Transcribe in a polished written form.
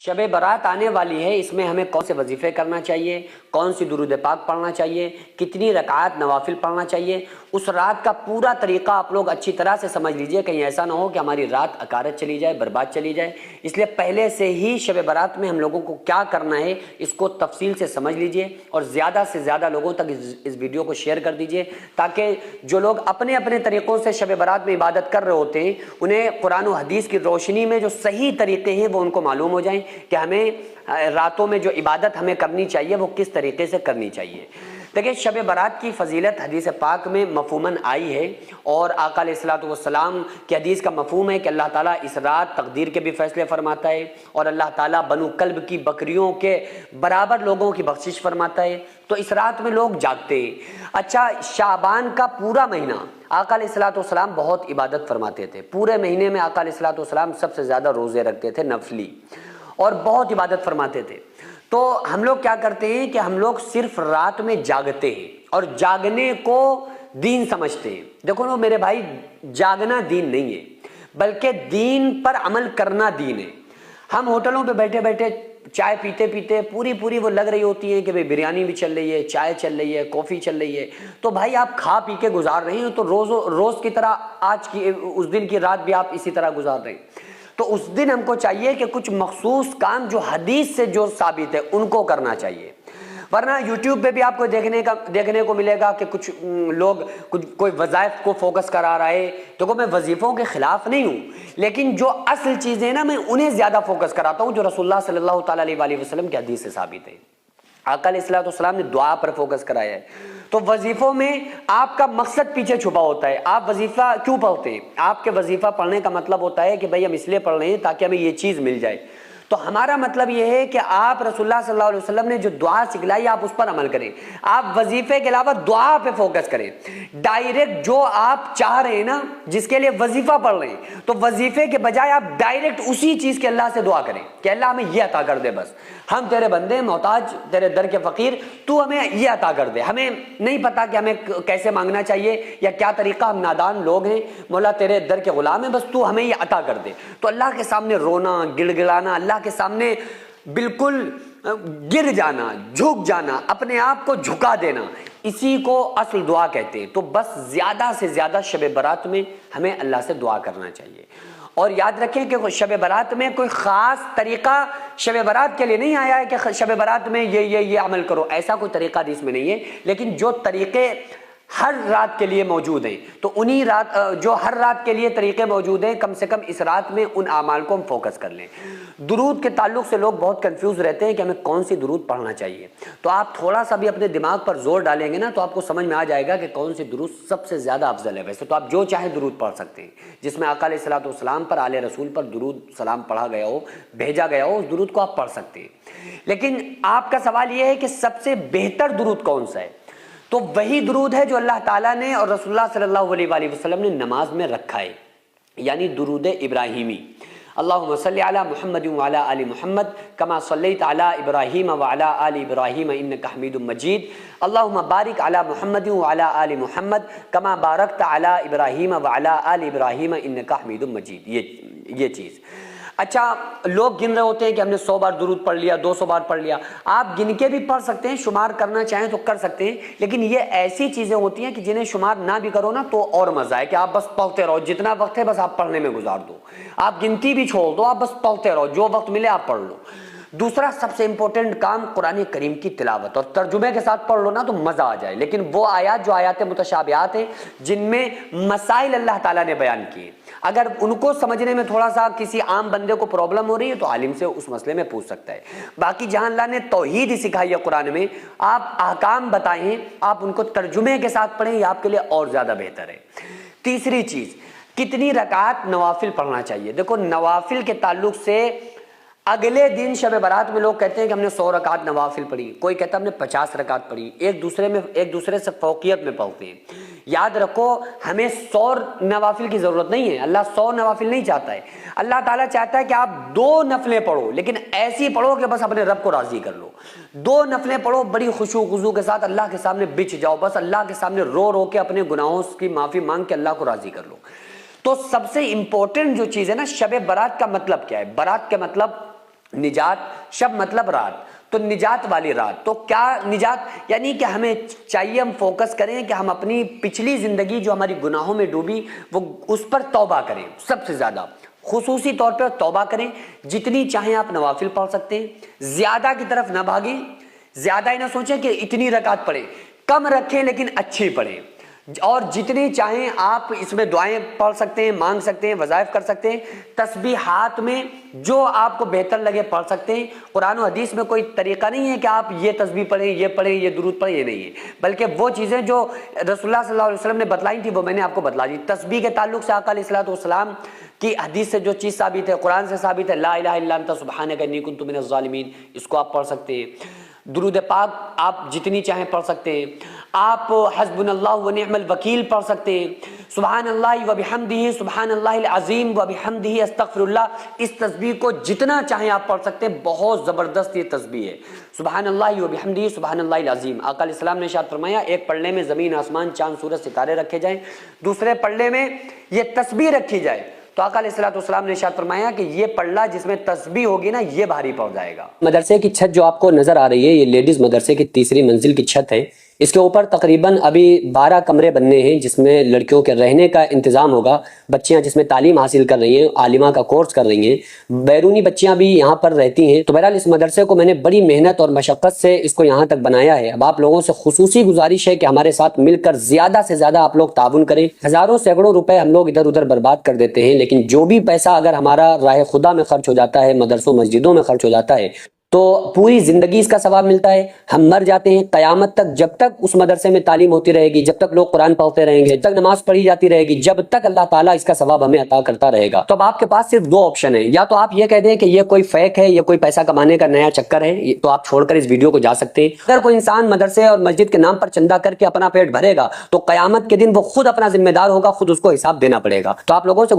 شب برات آنے والی ہے، اس میں ہمیں کون سے وظیفے کرنا چاہیے، کون سی درود پاک پڑھنا چاہیے، کتنی رکعات نوافل پڑھنا چاہیے، اس رات کا پورا طریقہ آپ لوگ اچھی طرح سے سمجھ لیجئے، کہیں ایسا نہ ہو کہ ہماری رات اکارت چلی جائے، برباد چلی جائے۔ اس لیے پہلے سے ہی شب برات میں ہم لوگوں کو کیا کرنا ہے اس کو تفصیل سے سمجھ لیجئے، اور زیادہ سے زیادہ لوگوں تک اس ویڈیو کو شیئر کر دیجئے، تاکہ جو لوگ اپنے اپنے طریقوں سے شب برات میں عبادت کر رہے ہوتے ہیں انہیں قرآن و حدیث کی روشنی میں جو صحیح طریقے ہیں وہ ان کو معلوم ہو جائیں کہ ہمیں راتوں میں جو عبادت ہمیں کرنی چاہیے وہ کس طریقے سے کرنی چاہیے۔ دیکھیں، شب برات کی فضیلت حدیث پاک میں مفہوماً آئی ہے، اور آقا علیہ الصلوۃ والسلام کی حدیث کا مفہوم ہے کہ اللہ تعالیٰ اس رات تقدیر کے بھی فیصلے فرماتا ہے، اور اللہ تعالیٰ بنو کلب کی بکریوں کے برابر لوگوں کی بخشش فرماتا ہے۔ تو اس رات میں لوگ جاگتے ہیں۔ اچھا، شعبان کا پورا مہینہ آقا علیہ الصلوۃ والسلام بہت عبادت فرماتے تھے۔ پورے مہینے میں آقا علیہ الصلوۃ والسلام سب سے زیادہ روزے رکھتے تھے نفلی، اور بہت عبادت فرماتے تھے۔ تو ہم لوگ کیا کرتے ہیں کہ ہم لوگ صرف رات میں جاگتے ہیں اور جاگنے کو دین سمجھتے ہیں۔ دیکھو نا میرے بھائی، جاگنا دین نہیں ہے، بلکہ دین پر عمل کرنا دین ہے۔ ہم ہوٹلوں پہ بیٹھے بیٹھے چائے پیتے پیتے پوری وہ لگ رہی ہوتی ہے کہ بھئی بریانی بھی چل رہی ہے، چائے چل رہی ہے، کافی چل رہی ہے، تو بھائی آپ کھا پی کے گزار رہے ہیں، تو روز کی طرح آج کی اس دن کی رات بھی آپ اسی طرح گزار رہے ہیں۔ تو اس دن ہم کو چاہیے کہ کچھ مخصوص کام جو حدیث سے جو ثابت ہے ان کو کرنا چاہیے، ورنہ یوٹیوب پہ بھی آپ کو دیکھنے کو ملے گا کہ کچھ لوگ کوئی وظائف کو فوکس کرا رہا ہے۔ دیکھو، میں وظیفوں کے خلاف نہیں ہوں، لیکن جو اصل چیزیں نا میں انہیں زیادہ فوکس کراتا ہوں جو رسول اللہ صلی اللہ تعالیٰ علیہ وسلم کی حدیث سے ثابت ہے۔ آقا علیہ الصلوۃ والسلام نے دعا پر فوکس کرایا ہے۔ تو وظیفوں میں آپ کا مقصد پیچھے چھپا ہوتا ہے۔ آپ وظیفہ کیوں پڑھتے ہیں؟ آپ کے وظیفہ پڑھنے کا مطلب ہوتا ہے کہ بھئی ہم اس لیے پڑھ رہے ہیں تاکہ ہمیں یہ چیز مل جائے۔ تو ہمارا مطلب یہ ہے کہ آپ رسول اللہ صلی اللہ علیہ وسلم نے جو دعا سکھلائی آپ اس پر عمل کریں۔ آپ وظیفے کے علاوہ دعا پہ فوکس کریں۔ ڈائریکٹ جو آپ چاہ رہے ہیں نا، جس کے لیے وظیفہ پڑھ رہے ہیں، تو وظیفے کے بجائے آپ ڈائریکٹ اسی چیز کے اللہ سے دعا کریں کہ اللہ ہمیں یہ عطا کر دے، بس ہم تیرے بندے محتاج، تیرے در کے فقیر، تو ہمیں یہ عطا کر دے۔ ہمیں نہیں پتا کہ ہمیں کیسے مانگنا چاہیے یا کیا طریقہ، ہم نادان لوگ ہیں، مولا تیرے در کے غلام ہیں، بس تو ہمیں یہ عطا کر دے۔ تو اللہ کے سامنے رونا، گڑ گڑانا، اللہ کے سامنے بالکل گر جانا، جھک جانا، اپنے آپ کو جھکا دینا، اسی کو اصل دعا کہتے ہیں۔ تو بس زیادہ سے زیادہ شب برات میں ہمیں اللہ سے دعا کرنا چاہیے۔ اور یاد رکھیں کہ شب برات میں کوئی خاص طریقہ شب برات کے لیے نہیں آیا ہے کہ شب برات میں یہ عمل کرو، ایسا کوئی طریقہ حدیث میں نہیں ہے، لیکن جو طریقے ہر رات کے لیے موجود ہیں، تو انہی جو ہر رات کے لیے طریقے موجود ہیں، کم سے کم اس رات میں ان اعمال کو ہم فوکس کر لیں۔ درود کے تعلق سے لوگ بہت کنفیوز رہتے ہیں کہ ہمیں کون سی درود پڑھنا چاہیے۔ تو آپ تھوڑا سا بھی اپنے دماغ پر زور ڈالیں گے نا تو آپ کو سمجھ میں آ جائے گا کہ کون سی درود سب سے زیادہ افضل ہے۔ ویسے تو آپ جو چاہیں درود پڑھ سکتے ہیں، جس میں آقا علیہ الصلوۃ والسلام پر، آل رسول پر درود سلام پڑھا گیا ہو، بھیجا گیا ہو، اس درود کو آپ پڑھ سکتے ہیں۔ لیکن آپ کا سوال یہ ہے کہ سب سے بہتر درود کون سا ہے؟ تو وہی درود ہے جو اللہ تعالیٰ نے اور رسول اللہ صلی اللہ علیہ وسلم نے نماز میں رکھا ہے، یعنی درود ابراہیمی۔ اللہم صلی علی محمد وعلی آل محمد کما صلیت علی ابراہیم وعلی آل ابراہیم انک حمید مجید، اللہم بارک علی محمد وعلی آل محمد کما بارکت علی ابراہیم وعلی آل ابراہیم انک حمید مجید۔ یہ چیز اچھا، لوگ گن رہے ہوتے ہیں کہ ہم نے 100 بار درود پڑھ لیا، 200 بار پڑھ لیا۔ آپ گن کے بھی پڑھ سکتے ہیں، شمار کرنا چاہیں تو کر سکتے ہیں، لیکن یہ ایسی چیزیں ہوتی ہیں کہ جنہیں شمار نہ بھی کرو نا تو اور مزہ ہے کہ آپ بس پڑھتے رہو، جتنا وقت ہے بس آپ پڑھنے میں گزار دو، آپ گنتی بھی چھوڑ دو، آپ بس پڑھتے رہو، جو وقت ملے آپ پڑھ لو۔ دوسرا سب سے امپورٹنٹ کام قرآن کریم کی تلاوت، اور ترجمے کے ساتھ پڑھ لو نا تو مزہ آ جائے۔ لیکن وہ آیات جو آیات متشابہات ہیں، جن میں مسائل اللہ تعالیٰ نے بیان کیے، اگر ان کو سمجھنے میں تھوڑا سا کسی عام بندے کو پرابلم ہو رہی ہے تو عالم سے اس مسئلے میں پوچھ سکتا ہے۔ باقی جہاں اللہ نے توحید ہی سکھائی ہے قرآن میں، آپ احکام بتائے ہیں، آپ ان کو ترجمے کے ساتھ پڑھیں، یہ آپ کے لیے اور زیادہ بہتر ہے۔ تیسری چیز، کتنی رکعات نوافل پڑھنا چاہیے؟ دیکھو، نوافل کے تعلق سے اگلے دن شب برات میں لوگ کہتے ہیں کہ ہم نے 100 رکعت نوافل پڑھی، کوئی کہتا ہے ہم نے 50 رکعت پڑھی، ایک دوسرے سے فوقیت میں پڑھتے ہیں۔ یاد رکھو، ہمیں 100 نوافل کی ضرورت نہیں ہے، اللہ 100 نوافل نہیں چاہتا ہے۔ اللہ تعالیٰ چاہتا ہے کہ آپ 2 نفلیں پڑھو، لیکن ایسی پڑھو کہ بس اپنے رب کو راضی کر لو۔ 2 نفلیں پڑھو بڑی خشوع و خضوع کے ساتھ، اللہ کے سامنے بچ جاؤ، بس اللہ کے سامنے رو رو کے اپنے گناہوں کی معافی مانگ کے اللہ کو راضی کر لو۔ تو سب سے امپورٹنٹ جو چیز ہے نا، شب برات کا مطلب کیا ہے؟ برات کا مطلب نجات شب مطلب رات، تو نجات والی رات، تو کیا نجات یعنی کہ ہمیں چاہیے ہم فوکس کریں کہ ہم اپنی پچھلی زندگی جو ہماری گناہوں میں ڈوبی وہ اس پر توبہ کریں، سب سے زیادہ خصوصی طور پر توبہ کریں۔ جتنی چاہیں آپ نوافل پڑھ سکتے ہیں، زیادہ کی طرف نہ بھاگیں، زیادہ ہی نہ سوچیں کہ اتنی رکعت پڑھیں، کم رکھیں لیکن اچھی پڑھیں، اور جتنی چاہیں آپ اس میں دعائیں پڑھ سکتے ہیں، مانگ سکتے ہیں، وظائف کر سکتے ہیں، تسبیحات میں جو آپ کو بہتر لگے پڑھ سکتے ہیں۔ قرآن و حدیث میں کوئی طریقہ نہیں ہے کہ آپ یہ تسبیح پڑھیں، یہ پڑھیں، یہ درود پڑھیں، یہ نہیں ہے، بلکہ وہ چیزیں جو رسول اللہ صلی اللہ علیہ وسلم نے بتلائی تھی وہ میں نے آپ کو بتلا دی۔ تسبیح کے تعلق سے آقا علیہ الصلوۃ والسلام کی حدیث سے جو چیز ثابت ہے، قرآن سے ثابت ہے، لا الہ الا انت سبحانک انی کنت من الظالمین، اس کو آپ پڑھ سکتے ہیں۔ درود پاک آپ جتنی چاہیں پڑھ سکتے ہیں، آپ حسبنا اللہ ونعم الوکیل پڑھ سکتے ہیں، سبحان اللہ وبحمدہ سبحان اللہ العظیم وبحمدہ استغفر اللہ، اس تسبیح کو جتنا چاہیں آپ پڑھ سکتے ہیں، بہت زبردست یہ تسبیح ہے، سبحان اللہ وبحمدہ سبحان اللہ العظیم۔ آقا علیہ السلام نے ارشاد فرمایا ایک پلڑے میں زمین آسمان چاند سورج ستارے رکھے جائیں، دوسرے پلڑے میں یہ تسبیح رکھی جائے، تو آقا علیہ الصلوۃ والسلام نے ارشاد فرمایا کہ یہ پلڑا جس میں تسبیح ہوگی نا یہ بھاری پڑ جائے گا۔ مدرسے کی چھت جو آپ کو نظر آ رہی ہے یہ لیڈیز مدرسے کی تیسری منزل کی چھت ہے، اس کے اوپر تقریباً ابھی 12 کمرے بننے ہیں جس میں لڑکیوں کے رہنے کا انتظام ہوگا، بچیاں جس میں تعلیم حاصل کر رہی ہیں، عالمہ کا کورس کر رہی ہیں، بیرونی بچیاں بھی یہاں پر رہتی ہیں۔ تو بہرحال اس مدرسے کو میں نے بڑی محنت اور مشقت سے اس کو یہاں تک بنایا ہے۔ اب آپ لوگوں سے خصوصی گزارش ہے کہ ہمارے ساتھ مل کر زیادہ سے زیادہ آپ لوگ تعاون کریں۔ ہزاروں سینکڑوں روپے ہم لوگ ادھر ادھر برباد کر دیتے ہیں، لیکن جو بھی پیسہ اگر ہمارا راہ خدا میں خرچ ہو جاتا ہے، مدرسوں مسجدوں میں خرچ ہو جاتا ہے، تو پوری زندگی اس کا ثواب ملتا ہے۔ ہم مر جاتے ہیں، قیامت تک جب تک اس مدرسے میں تعلیم ہوتی رہے گی، جب تک لوگ قرآن پڑھتے رہیں گے، جب تک نماز پڑھی جاتی رہے گی، جب تک اللہ تعالیٰ اس کا ثواب ہمیں عطا کرتا رہے گا۔ تو اب آپ کے پاس صرف 2 آپشن ہیں، یا تو آپ یہ کہہ دیں کہ یہ کوئی فیک ہے، یہ کوئی پیسہ کمانے کا نیا چکر ہے، تو آپ چھوڑ کر اس ویڈیو کو جا سکتے ہیں۔ اگر کوئی انسان مدرسے اور مسجد کے نام پر چندہ کر کے اپنا پیٹ بھرے گا تو قیامت کے دن وہ خود اپنا ذمہ دار ہوگا، خود اس کو حساب دینا پڑے گا۔ تو آپ لوگوں سے